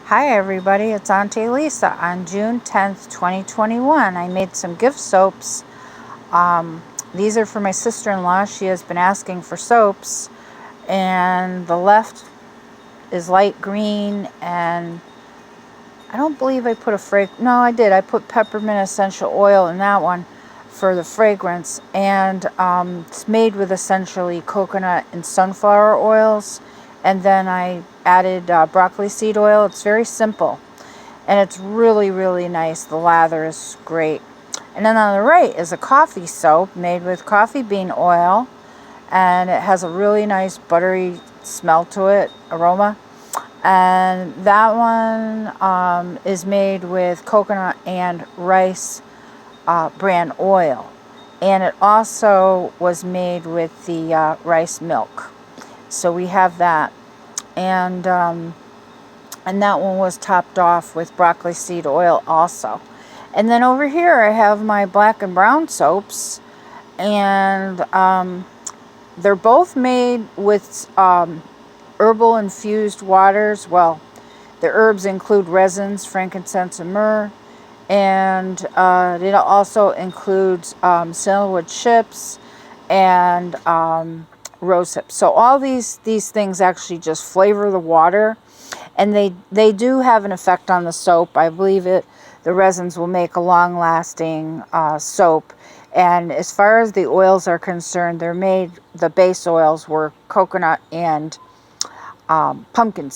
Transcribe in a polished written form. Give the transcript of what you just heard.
Hi everybody, it's Auntie Lisa. On June 10th, 2021, I made some gift soaps. These are for my sister-in-law. She has been asking for soaps, and the left is light green, and I don't believe I put no, I did. I put peppermint essential oil in that one for the fragrance, and it's made with essentially coconut and sunflower oils, and then I added broccoli seed oil. It's very simple, and it's really, really nice. The lather is great. And then on the right is a coffee soap made with coffee bean oil, and it has a really nice buttery smell to it, aroma. And that one is made with coconut and rice bran oil, and it also was made with the rice milk. So we have that, and that one was topped off with broccoli seed oil also. And then over here I have my black and brown soaps, and they're both made with herbal infused waters. Well, the herbs include resins, frankincense, and myrrh, and it also includes sandalwood chips and rose hips. So all these things actually just flavor the water, and they do have an effect on the soap. I believe the resins will make a long-lasting soap. And as far as the oils are concerned, the base oils were coconut and pumpkin seed.